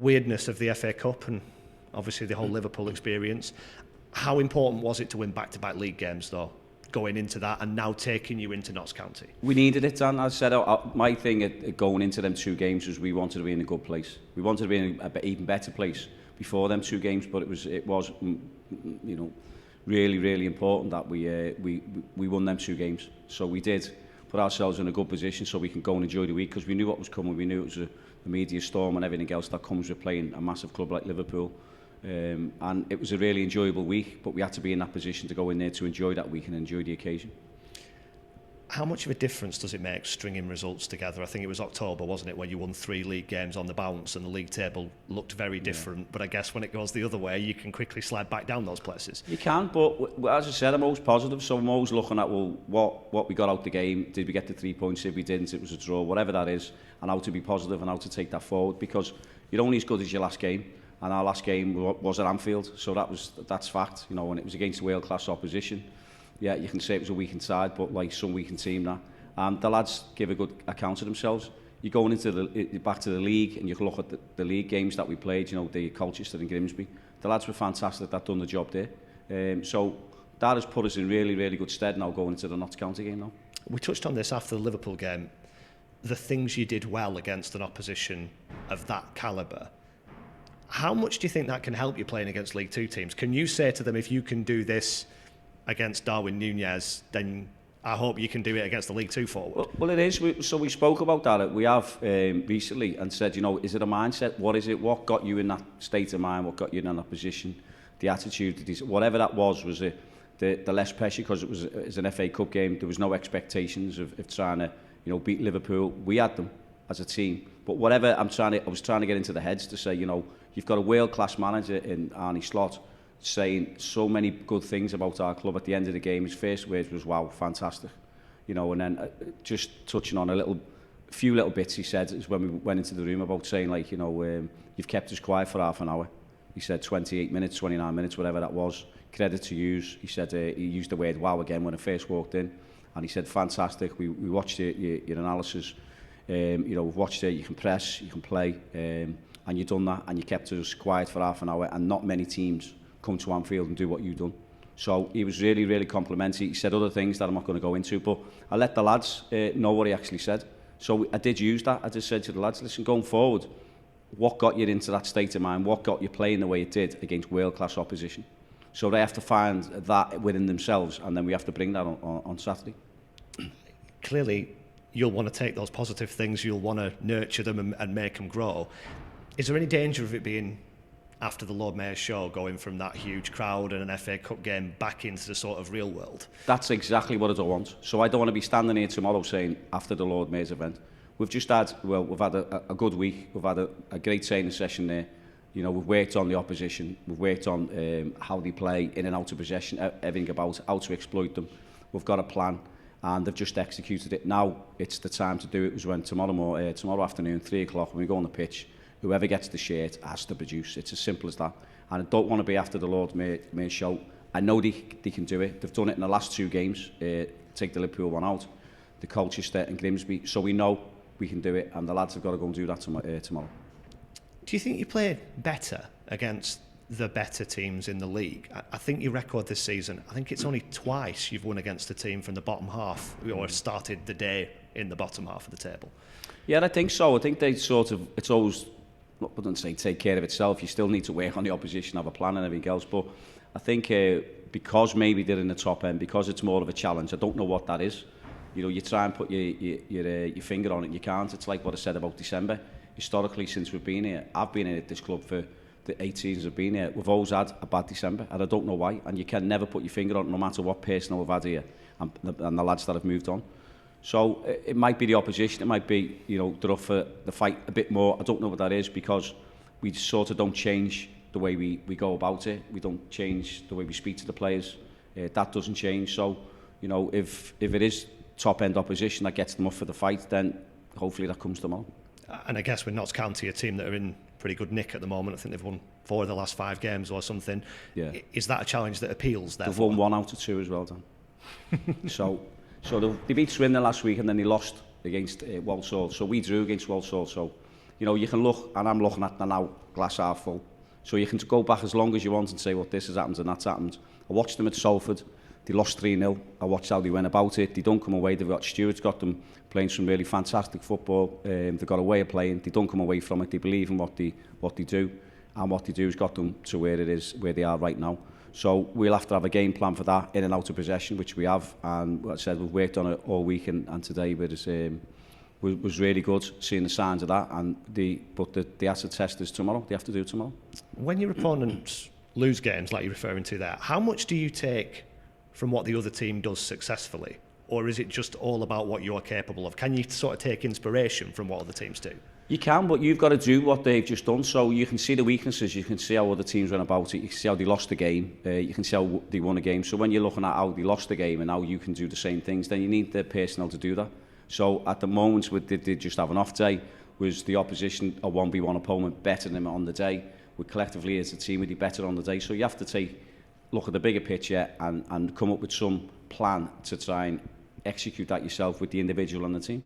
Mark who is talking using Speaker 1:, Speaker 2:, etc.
Speaker 1: weirdness of the FA Cup and obviously the whole Liverpool experience. How important was it to win back-to-back league games, though, going into that and now taking you into Notts County?
Speaker 2: We needed it, Dan. I said my thing at going into them 2 games was we wanted to be in a good place. We wanted to be in an even better place before them 2 games, but it was really, really important that we won them 2 games. So we did put ourselves in a good position so we can go and enjoy the week, because we knew what was coming. We knew it was a media storm and everything else that comes with playing a massive club like Liverpool. And it was a really enjoyable week, but we had to be in that position to go in there to enjoy that week and enjoy the occasion.
Speaker 1: How much of a difference does it make stringing results together? I think it was October, wasn't it, when you won 3 league games on the bounce and the league table looked very different. But I guess when it goes the other way, you can quickly slide back down those places.
Speaker 2: You can, but as I said, I'm always positive, so I'm always looking at, well, what we got out the game. Did we get the 3 points? If we didn't, it was a draw, whatever that is, and how to be positive and how to take that forward, because you're only as good as your last game. And our last game was at Anfield, so that's fact, you know, and it was against a world-class opposition. Yeah, you can say it was a weakened side, but like some weakened team now. And the lads give a good account of themselves. You're going into back to the league, and you can look at the league games that we played, you know, the Colchester and Grimsby. The lads were fantastic, that done the job there. So that has put us in really, really good stead now going into the Notts County game now.
Speaker 1: We touched on this after the Liverpool game, the things you did well against an opposition of that calibre. How much do you think that can help you playing against League Two teams? Can you say to them, if you can do this against Darwin Núñez, then I hope you can do it against the League Two forward?
Speaker 2: Well, it is. So we spoke about that. We have recently and said, you know, is it a mindset? What is it? What got you in that state of mind? What got you in that position? The attitude, whatever that was the less pressure, because it was an FA Cup game. There was no expectations of trying to, you know, beat Liverpool. We had them as a team. But whatever I was trying to get into the heads to say, you know, you've got a world-class manager in Arnie Slot saying so many good things about our club. At the end of the game, his first words was, wow, fantastic. You know, and then just touching on a few little bits he said is when we went into the room about saying, like, you know, you've kept us quiet for half an hour. He said 28 minutes, 29 minutes, whatever that was. Credit to you. He said he used the word wow again when I first walked in. And he said, fantastic. We watched your analysis. You know, we've watched it. You can press, you can play. And you've done that, and you kept us quiet for half an hour, and not many teams come to Anfield and do what you've done. So he was really, really complimentary. He said other things that I'm not going to go into, but I let the lads know what he actually said. So I did use that. I just said to the lads, listen, going forward, what got you into that state of mind? What got you playing the way it did against world-class opposition? So they have to find that within themselves, and then we have to bring that on Saturday.
Speaker 1: Clearly, you'll want to take those positive things, you'll want to nurture them and make them grow. Is there any danger of it being, after the Lord Mayor's show, going from that huge crowd and an FA Cup game back into the sort of real world?
Speaker 2: That's exactly what I don't want. So I don't want to be standing here tomorrow saying, after the Lord Mayor's event, we've had a good week, we've had a great training session there. You know, we've worked on the opposition, we've worked on how they play in and out of possession, everything about how to exploit them. We've got a plan, and they've just executed it. Now it's the time to do it. It was when tomorrow afternoon, 3 o'clock, when we go on the pitch, whoever gets the shirt has to produce. It's as simple as that. And I don't want to be after the Lord Mayor's show. I know they can do it. They've done it in the last 2 games. Take the Liverpool one out, the Colchester and Grimsby. So we know we can do it, and the lads have got to go and do that tomorrow.
Speaker 1: Do you think you play better against the better teams in the league? I think your record this season, I think it's only twice you've won against a team from the bottom half, or started the day in the bottom half of the table. Yeah,
Speaker 2: I think so. I think they it's always, I wouldn't say take care of itself. You still need to work on the opposition, have a plan and everything else. But I think because maybe they're in the top end, because it's more of a challenge, I don't know what that is. You know, you try and put your finger on it and you can't. It's like what I said about December. Historically, since we've been here, I've been in at this club for the 8 seasons I've been here. We've always had a bad December, and I don't know why. And you can never put your finger on it, no matter what personnel we've had here and the lads that have moved on. So it might be the opposition, it might be, you know, they're up for the fight a bit more. I don't know what that is, because we sort of don't change the way we go about it. We don't change the way we speak to the players. That doesn't change. So, you know, if it is top-end opposition that gets them up for the fight, then hopefully that comes tomorrow.
Speaker 1: And I guess with Notts County, a team that are in pretty good nick at the moment, I think they've won 4 of the last 5 games or something. Yeah. Is that a challenge that appeals, therefore?
Speaker 2: They've won 1 out of 2 as well, Dan. So they beat Swindon last week, and then they lost against Walsall. So we drew against Walsall. So, you know, you can look, and I'm looking at the now glass half full. So you can go back as long as you want and say, well, this has happened and that's happened. I watched them at Salford. They lost 3-0. I watched how they went about it. They don't come away. Stuart's got them playing some really fantastic football. They've got a way of playing. They don't come away from it. They believe in what they do. And what they do has got them to where it is, where they are right now. So we'll have to have a game plan for that, in and out of possession, which we have. And like I said, we've worked on it all week, and today was really good, seeing the signs of that. But the acid test is tomorrow. They have to do it tomorrow.
Speaker 1: When your opponents lose games, like you're referring to there, how much do you take from what the other team does successfully? Or is it just all about what you're capable of? Can you sort of take inspiration from what other teams do?
Speaker 2: You can, but you've got to do what they've just done. So you can see the weaknesses, you can see how other teams went about it, you can see how they lost the game, you can see how they won a game. So when you're looking at how they lost the game and how you can do the same things, then you need the personnel to do that. So at the moment, they just have an off day. Was the opposition, a 1v1 opponent, better than them on the day? We collectively as a team, we'd be better on the day. So you have to look at the bigger picture and come up with some plan to try and execute that yourself with the individual and the team.